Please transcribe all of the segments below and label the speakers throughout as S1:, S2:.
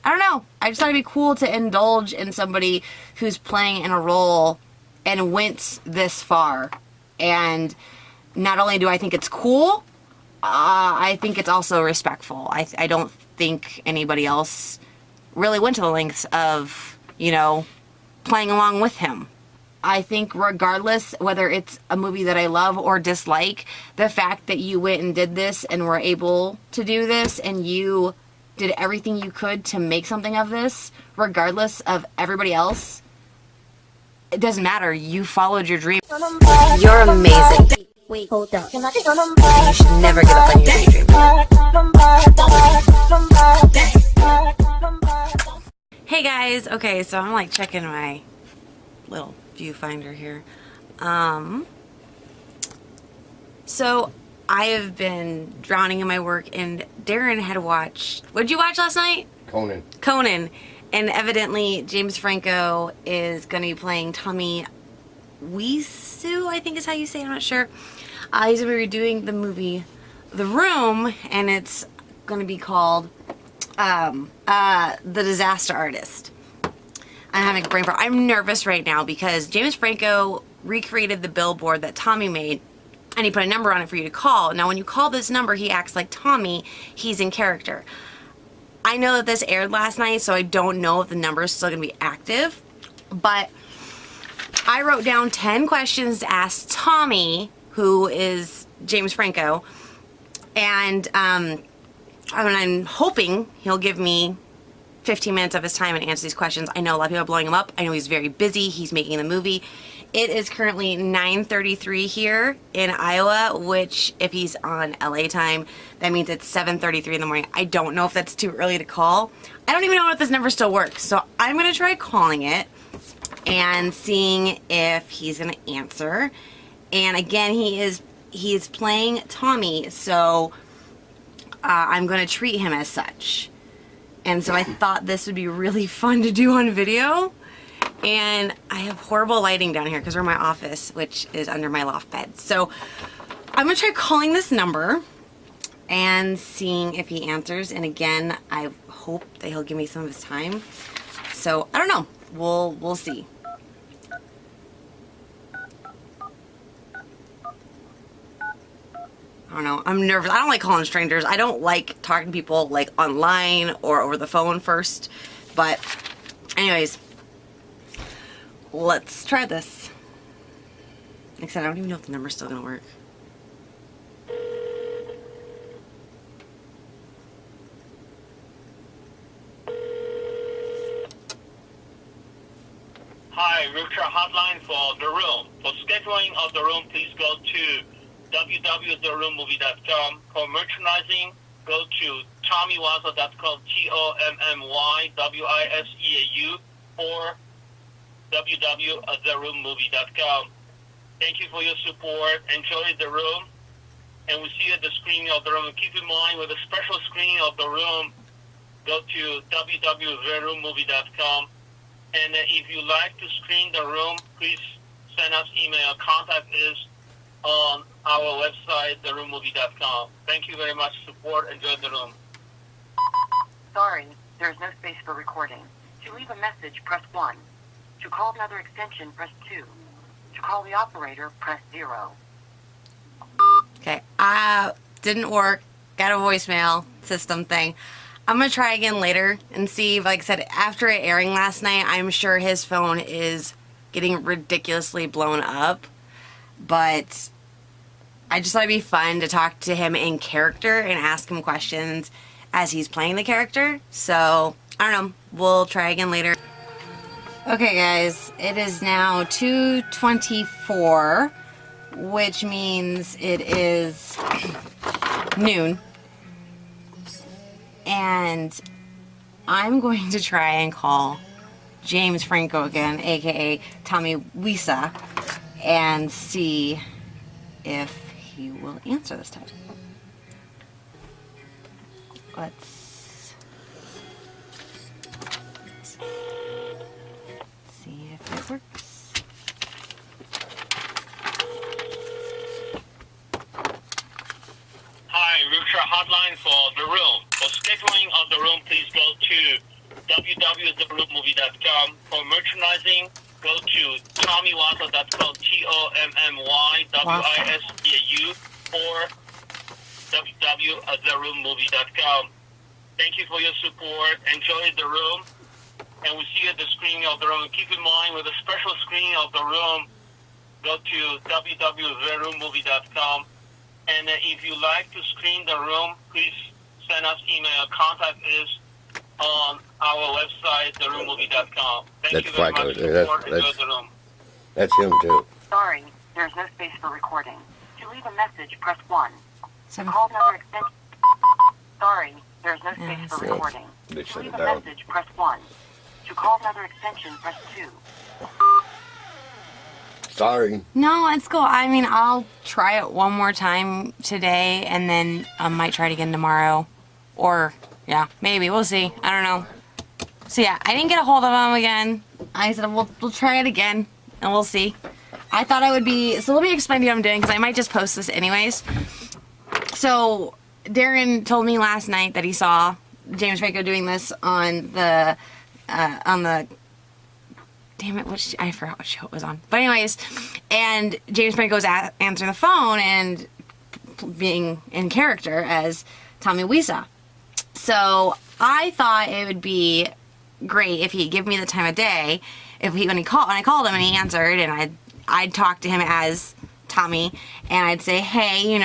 S1: I don't know. I just thought it'd be cool to indulge in somebody who's playing in a role and went this far. And not only do I think it's cool, I think it's also respectful. I don't think anybody else really went to the lengths of, you know, playing along with him. I think regardless whether it's a movie that I love or dislike, the fact that you went and did this and were able to do this and you did everything you could to make something of this, regardless of everybody else, it doesn't matter. You followed your dream.
S2: You're amazing.
S3: Wait, hold up.
S2: And you should never give up on your daydream.
S1: Hey guys, okay, so I'm like checking my little viewfinder here. So I have been drowning in my work, and Darren had watched, what did you watch last night? Conan. And evidently James Franco is going to be playing Tommy Wiseau, I think is how you say it, I'm not sure. He's going to be redoing the movie The Room, and it's going to be called The Disaster Artist. I'm having a brain fart. I'm nervous right now because James Franco recreated the billboard that Tommy made, and he put a number on it for you to call. Now when you call this number, he acts like Tommy. He's in character. I know that this aired last night, so I don't know if the number is still going to be active, but I wrote down 10 questions to ask Tommy, who is James Franco, and I'm hoping he'll give me 15 minutes of his time and answer these questions. I know a lot of people are blowing him up. I know he's very busy. He's making the movie. It is currently 9:33 here in Iowa, which if he's on LA time, that means it's 7:33 in the morning. I don't know if that's too early to call. I don't even know if this number still works. So I'm going to try calling it and seeing if he's going to answer. And again, he is playing Tommy, so I'm going to treat him as such. And so I thought this would be really fun to do on video. And I have horrible lighting down here because we're in my office, which is under my loft bed. So I'm going to try calling this number and seeing if he answers. And again, I hope that he'll give me some of his time. So I don't know. We'll see. I don't know. I'm nervous. I don't like calling strangers. I don't like talking to people like online or over the phone first. But anyways, let's try this. Like I said, I don't even know if the number's still gonna work.
S4: Hi, Richard hotline for The Room. For scheduling of The Room, please go to www.theroommovie.com. For merchandising, go to tommywiseau.com, TOMMYWISEAU, or www.theroommovie.com. Thank you for your support. Enjoy The Room, and we'll see you at the screening of The Room. And keep in mind, with a special screening of The Room, go to www.theroommovie.com. And if you like to screen The Room, please send us email. Contact is on our website, theroommovie.com. Thank you very much for support. Enjoy The Room.
S5: Sorry, there is no space for recording. To leave a message, press 1. To call another extension, press 2. To call the operator, press 0.
S1: Okay, didn't work. Got a voicemail system thing. I'm going to try again later and see. Like I said, after it airing last night, I'm sure his phone is getting ridiculously blown up. But I just thought it'd be fun to talk to him in character and ask him questions as he's playing the character. So, I don't know. We'll try again later. Okay, guys. It is now 2:24, which means it is noon. And I'm going to try and call James Franco again, aka Tommy Wiseau, and see if he will answer this time. Let's see if it works.
S4: Hi, Richard hotline for The Room. For scheduling of The Room, please go to www.theroommovie.com. For merchandising, go to tommywiseau.com, TOMMYWISAU, or www.theroommovie.com. Thank you for your support. Enjoy the room, and we see you at the screening of the room. Keep in mind, with a special screening of the room, go to www.theroommovie.com. And if you like to screen the room, please send us email. Contact is on our website, theroommovie.com. Thank you very
S3: Franco.
S4: much for enjoy the room.
S3: That's him too.
S5: Sorry, there's no space for recording. To leave a message, press 1. To
S1: 7.
S5: call another extension... Sorry, there's no space for
S3: Yeah.
S5: recording.
S3: They
S5: To
S3: shut
S5: leave
S3: it
S5: a
S3: down.
S5: message, press 1. To call another extension, press 2.
S3: Sorry.
S1: No, it's cool. I mean, I'll try it one more time today, and then I might try it again tomorrow. Or, yeah, maybe. We'll see. I don't know. So, yeah, I didn't get a hold of him again. I said, we'll try it again, and we'll see. I thought I would be... So, let me explain to you what I'm doing, because I might just post this anyways. So, Darren told me last night that he saw James Franco doing this on the... Damn it, I forgot what show it was on. But anyways, and James Franco's answering the phone and being in character as Tommy Wiseau. So I thought it would be great if he'd give me the time of day. When I called him and he answered, and I'd talk to him as Tommy, and I'd say, hey,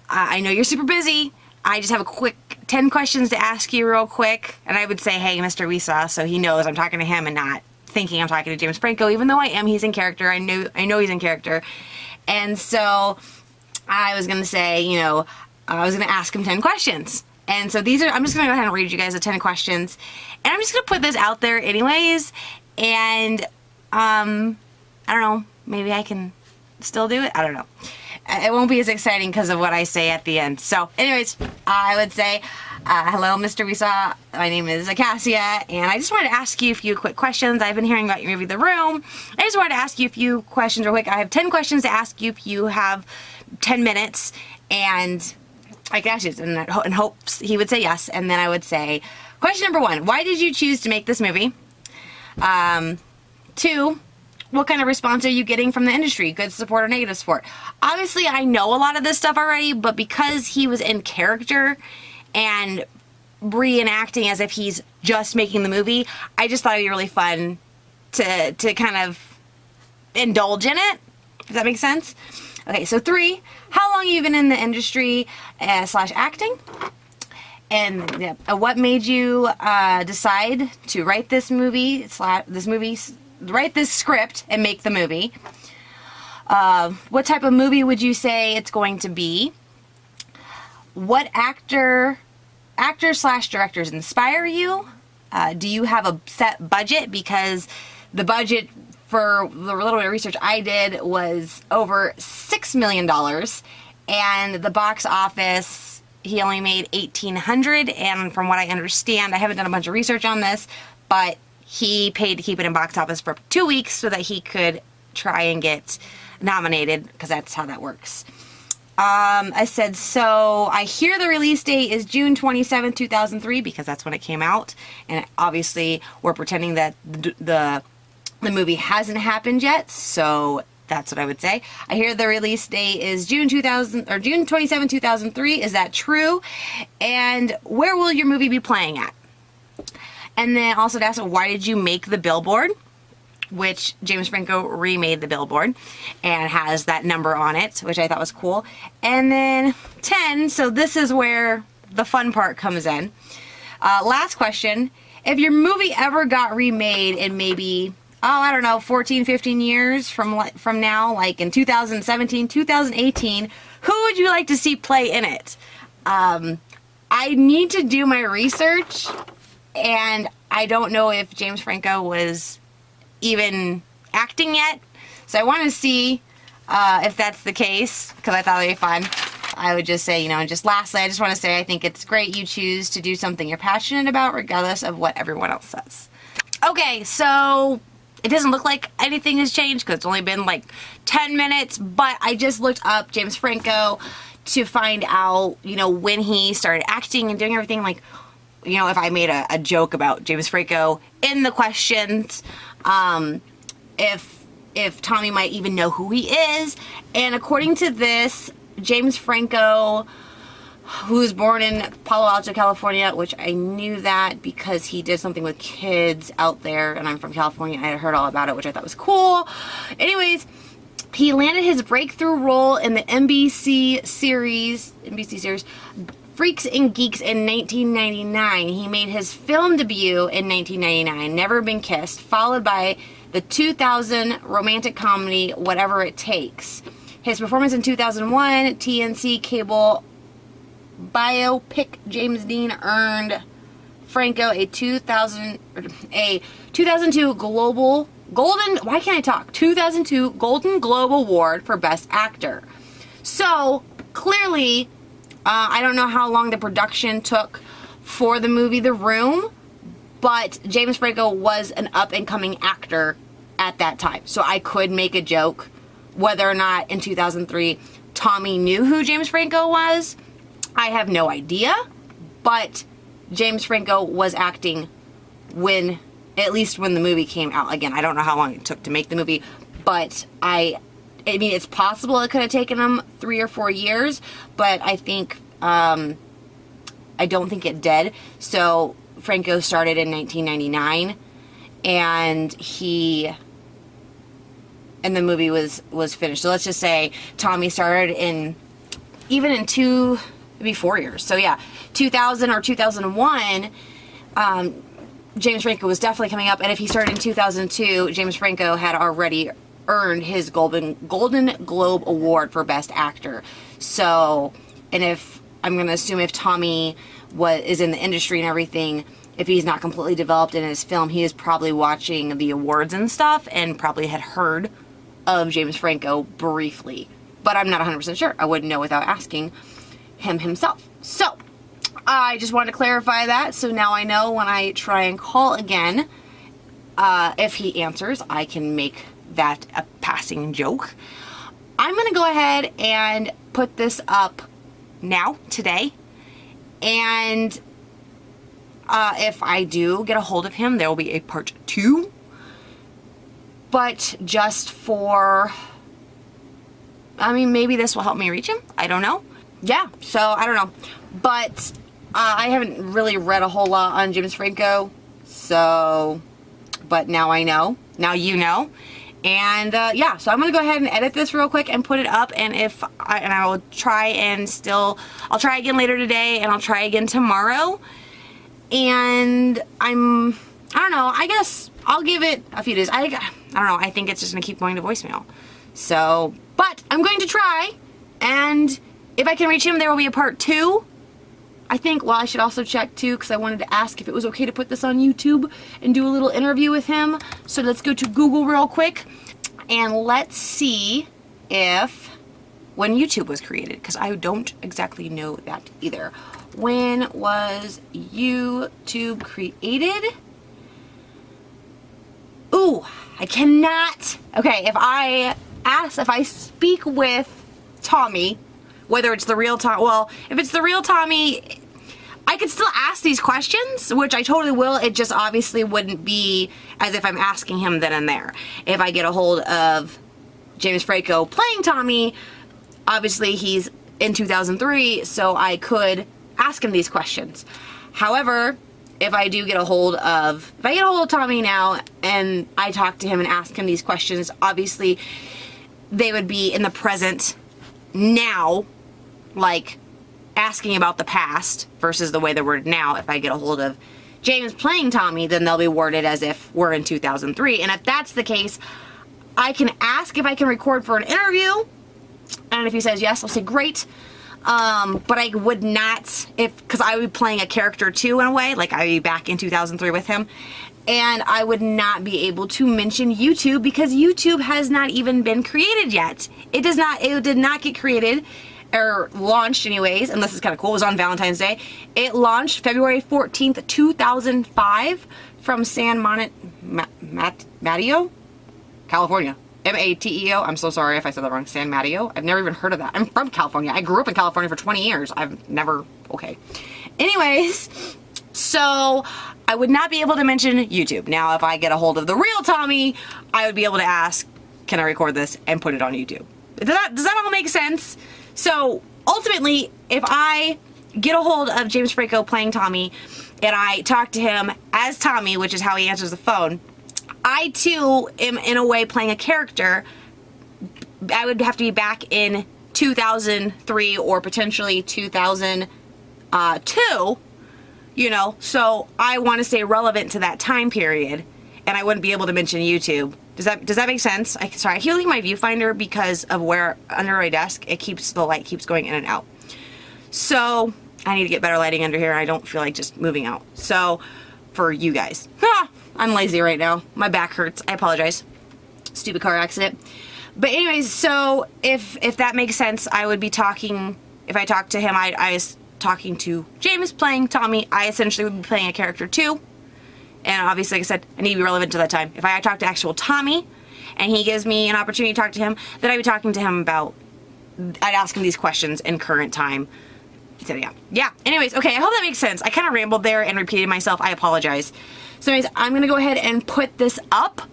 S1: I know you're super busy. I just have a quick 10 questions to ask you real quick. And I would say, hey, Mr. Wiseau, so he knows I'm talking to him and not thinking I'm talking to James Franco, even though he's in character. I know he's in character. And so I was going to say, I was going to ask him 10 questions. And so I'm just going to go ahead and read you guys the 10 questions. And I'm just going to put this out there anyways. And, I don't know, maybe I can still do it. I don't know. It won't be as exciting because of what I say at the end. So anyways, I would say, hello, Mr. Wiseau. My name is Acacia, and I just wanted to ask you a few quick questions. I've been hearing about your movie, The Room. I just wanted to ask you a few questions real quick. I have 10 questions to ask you if you have 10 minutes, and I could ask you, in hopes he would say yes, and then I would say, question number 1, why did you choose to make this movie? 2, what kind of response are you getting from the industry? Good support or negative support? Obviously, I know a lot of this stuff already, but because he was in character and reenacting as if he's just making the movie, I just thought it'd be really fun to kind of indulge in it. Does that make sense? Okay, so 3, how long have you been in the industry / acting? And what made you decide to write this write this script and make the movie? What type of movie would you say it's going to be? What actor / directors inspire you? Do you have a set budget? Because the budget for the little bit of research I did was over $6 million, and the box office, he only made $1,800, and from what I understand, I haven't done a bunch of research on this, but he paid to keep it in box office for 2 weeks so that he could try and get nominated, because that's how that works. I said, so I hear the release date is June 27, 2003, because that's when it came out, and obviously we're pretending that the movie hasn't happened yet, so that's what I would say. I hear the release date is June 27, 2003. Is that true? And where will your movie be playing at? And then also to ask, why did you make the billboard? Which James Franco remade the billboard and has that number on it, which I thought was cool. And then 10, so this is where the fun part comes in. Last question, if your movie ever got remade in maybe, 14, 15 years from now, like in 2017, 2018, who would you like to see play in it? I need to do my research, and I don't know if James Franco was even acting yet, so I want to see if that's the case, because I thought it'd be fun. I would just say, and just lastly, I just want to say I think it's great you choose to do something you're passionate about regardless of what everyone else says. Okay, so it doesn't look like anything has changed because it's only been like 10 minutes, but I just looked up James Franco to find out, when he started acting and doing everything. Like, you know, if I made a joke about James Franco in the questions, if Tommy might even know who he is. And according to this, James Franco, who was born in Palo Alto, California, which I knew that because he did something with kids out there, and I'm from California. I had heard all about it, which I thought was cool. Anyways, he landed his breakthrough role in the NBC series Freaks and Geeks in 1999. He made his film debut in 1999, Never Been Kissed, followed by the 2000 romantic comedy Whatever It Takes. His performance in 2001 TNC cable biopic James Dean earned Franco a 2002 Golden Globe Award for Best Actor. So clearly, I don't know how long the production took for the movie The Room, but James Franco was an up-and-coming actor at that time. So I could make a joke whether or not in 2003 Tommy knew who James Franco was. I have no idea, but James Franco was acting at least when the movie came out. Again, I don't know how long it took to make the movie, but I mean, it's possible it could have taken him 3 or 4 years, but I think, I don't think it did. So Franco started in 1999, and the movie was finished. So let's just say Tommy started maybe 4 years. So yeah, 2000 or 2001, James Franco was definitely coming up. And if he started in 2002, James Franco had already earned his Golden Globe Award for Best Actor. So, and I'm going to assume if Tommy is in the industry and everything, if he's not completely developed in his film, he is probably watching the awards and stuff and probably had heard of James Franco briefly. But I'm not 100% sure. I wouldn't know without asking him himself. So, I just wanted to clarify that, so now I know when I try and call again, if he answers, I can make that a passing joke. I'm going to go ahead and put this up now, today, and if I do get a hold of him, there will be a part 2, but just for, I mean, maybe this will help me reach him, I don't know. Yeah, so I don't know, but I haven't really read a whole lot on James Franco, so, but now I know, now you know, and yeah, so I'm going to go ahead and edit this real quick and put it up, and I will try and I'll try again later today, and I'll try again tomorrow, and I don't know, I guess I'll give it a few days. I don't know, I think it's just going to keep going to voicemail, so, but I'm going to try, and if I can reach him, there will be a part 2. I think, well, I should also check too, because I wanted to ask if it was okay to put this on YouTube and do a little interview with him. So let's go to Google real quick, and let's see when YouTube was created, because I don't exactly know that either. When was YouTube created? Ooh, I cannot. Okay, if I speak with Tommy, whether it's the real Tommy, well, if it's the real Tommy, I could still ask these questions, which I totally will. It just obviously wouldn't be as if I'm asking him then and there. If I get a hold of James Franco playing Tommy, obviously he's in 2003, so I could ask him these questions. However, if I get a hold of Tommy now and I talk to him and ask him these questions, obviously they would be in the present now, like asking about the past versus the way they're worded now. If I get a hold of James playing Tommy, then they'll be worded as if we're in 2003. And if that's the case, I can ask if I can record for an interview. And if he says yes, I'll say great. But I would not, because I would be playing a character too in a way, like I would be back in 2003 with him. And I would not be able to mention YouTube because YouTube has not even been created yet. It did not get created or launched anyways, and this is kind of cool. It was on Valentine's Day. It launched February 14th, 2005 from San Mateo, California. M-A-T-E-O. I'm so sorry if I said that wrong. San Mateo. I've never even heard of that. I'm from California. I grew up in California for 20 years. I've never, okay. Anyways, So I would not be able to mention YouTube. Now, if I get a hold of the real Tommy, I would be able to ask, can I record this and put it on YouTube? Does that all make sense? So ultimately, if I get a hold of James Franco playing Tommy and I talk to him as Tommy, which is how he answers the phone, I too am in a way playing a character. I would have to be back in 2003 or potentially 2002, you know, so I want to stay relevant to that time period, and I wouldn't be able to mention YouTube. Does that make sense? Sorry, I keep leaving my viewfinder because of where under my desk the light keeps going in and out. So I need to get better lighting under here. I don't feel like just moving out. So for you guys, I'm lazy right now. My back hurts. I apologize. Stupid car accident. But anyways, so if that makes sense, I would be talking. If I talked to him, I was talking to James playing Tommy. I essentially would be playing a character too. And obviously, like I said, I need to be relevant to that time. If I talk to actual Tommy, and he gives me an opportunity to talk to him, then I'd be talking to him about, I'd ask him these questions in current time. So yeah. Anyways, okay, I hope that makes sense. I kind of rambled there and repeated myself. I apologize. So anyways, I'm going to go ahead and put this up.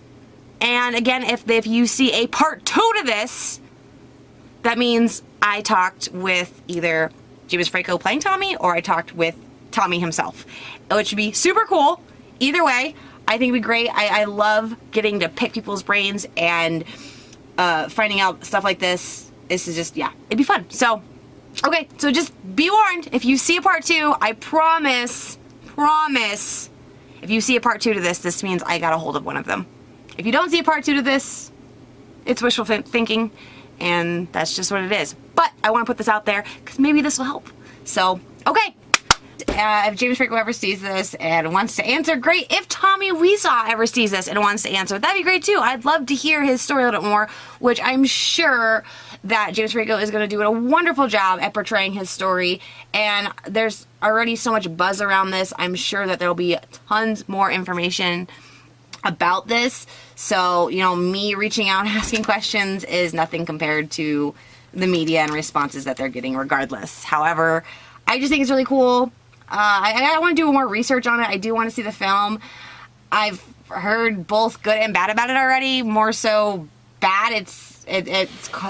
S1: And again, if you see a part 2 to this, that means I talked with either James Franco playing Tommy or I talked with Tommy himself, which would be super cool. Either way, I think it'd be great. I love getting to pick people's brains and finding out stuff like this. This is just, yeah, it'd be fun. So, okay, so just be warned. If you see a part 2, I promise, if you see a part 2 to this, this means I got a hold of one of them. If you don't see a part 2 to this, it's wishful thinking, and that's just what it is. But I want to put this out there because maybe this will help. So, okay. If James Franco ever sees this and wants to answer, great. If Tommy Wiseau ever sees this and wants to answer, that'd be great too. I'd love to hear his story a little bit more, which I'm sure that James Franco is going to do a wonderful job at portraying his story. And there's already so much buzz around this. I'm sure that there'll be tons more information about this. So, you know, me reaching out and asking questions is nothing compared to the media and responses that they're getting regardless. However, I just think it's really cool. I want to do more research on it. I do want to see the film. I've heard both good and bad about it already. More so bad. It's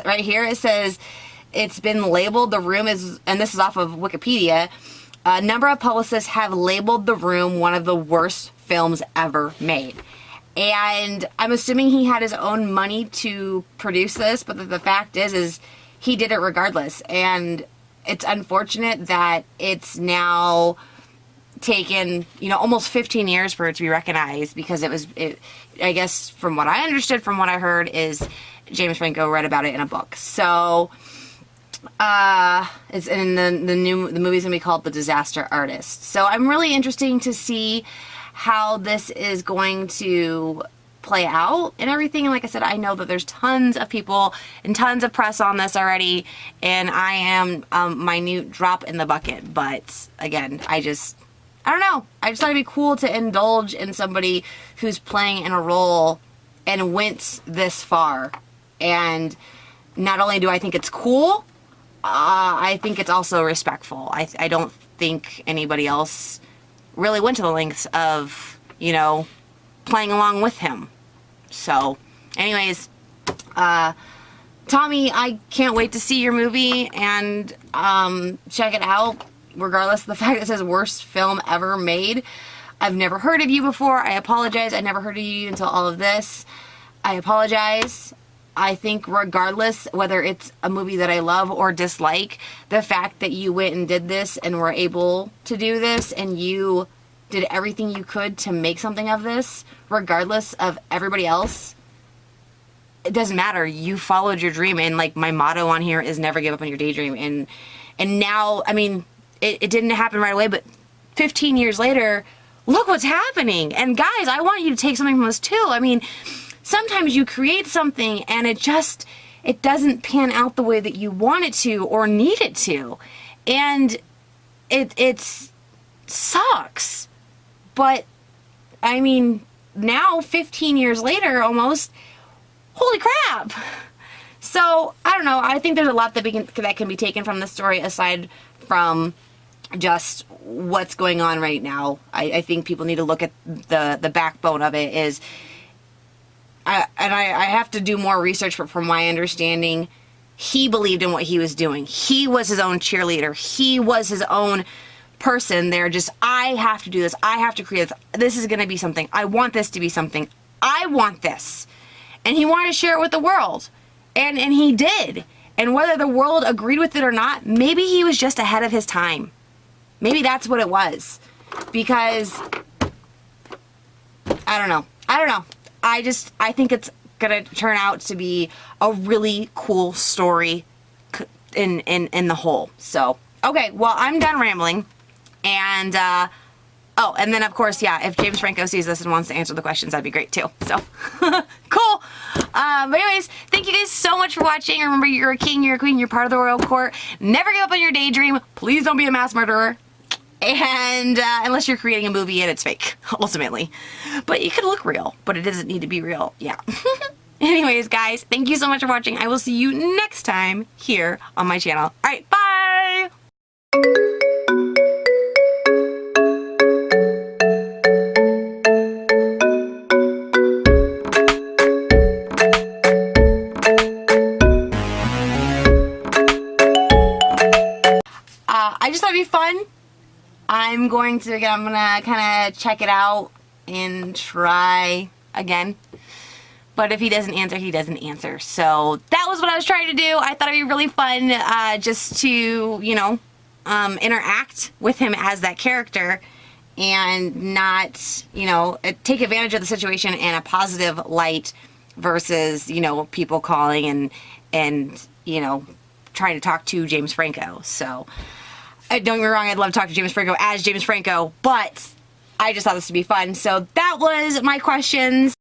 S1: right here. It says it's been labeled. The Room is, and this is off of Wikipedia. A number of publicists have labeled The Room one of the worst films ever made. And I'm assuming he had his own money to produce this, but the fact is he did it regardless. And it's unfortunate that it's now taken, you know, almost 15 years for it to be recognized, because I guess from what I understood, from what I heard, is James Franco read about it in a book. So, it's in the movie's gonna be called The Disaster Artist. So I'm really interested to see how this is going to play out and everything. And like I said, I know that there's tons of people and tons of press on this already, and I am minute drop in the bucket. But again, I don't know. I just thought it'd be cool to indulge in somebody who's playing in a role and went this far. And not only do I think it's cool, I think it's also respectful. I don't think anybody else really went to the lengths of, you know, playing along with him. So, anyways, Tommy, I can't wait to see your movie and check it out, regardless of the fact that it says worst film ever made. I've never heard of you before. I apologize. I never heard of you until all of this. I apologize. I think regardless whether it's a movie that I love or dislike, the fact that you went and did this and were able to do this and you did everything you could to make something of this, regardless of everybody else, it doesn't matter. You followed your dream, and like my motto on here is never give up on your daydream. And now, I mean, it didn't happen right away, but 15 years later, look what's happening. And guys, I want you to take something from this too. I mean, sometimes you create something and it doesn't pan out the way that you want it to or need it to. And it sucks. But, I mean, now, 15 years later, almost, holy crap. So, I don't know. I think there's a lot that can be taken from this story, aside from just what's going on right now. I think people need to look at the backbone of it is, I have to do more research, but from my understanding, he believed in what he was doing. He was his own cheerleader. He was his own person there. Just, I have to do this. I have to create this. This is going to be something. I want this to be something. I want this. And he wanted to share it with the world. And he did. And whether the world agreed with it or not, maybe he was just ahead of his time. Maybe that's what it was. Because, I don't know. I think it's gonna turn out to be a really cool story in the whole. So, okay, well, I'm done rambling. And, oh, and then, of course, yeah, if James Franco sees this and wants to answer the questions, that'd be great, too. So, cool. But anyways, thank you guys so much for watching. Remember, you're a king, you're a queen, you're part of the royal court. Never give up on your daydream. Please don't be a mass murderer. And, unless you're creating a movie and it's fake, ultimately. But you could look real, but it doesn't need to be real. Yeah. Anyways, guys, thank you so much for watching. I will see you next time here on my channel. All right, bye! I just thought it'd be fun. I'm gonna kind of check it out and try again. But if he doesn't answer, he doesn't answer. So that was what I was trying to do. I thought it'd be really fun just to, you know, interact with him as that character and not, you know, take advantage of the situation in a positive light versus, you know, people calling and you know, trying to talk to James Franco. So don't get me wrong, I'd love to talk to James Franco as James Franco, but I just thought this would be fun. So that was my questions.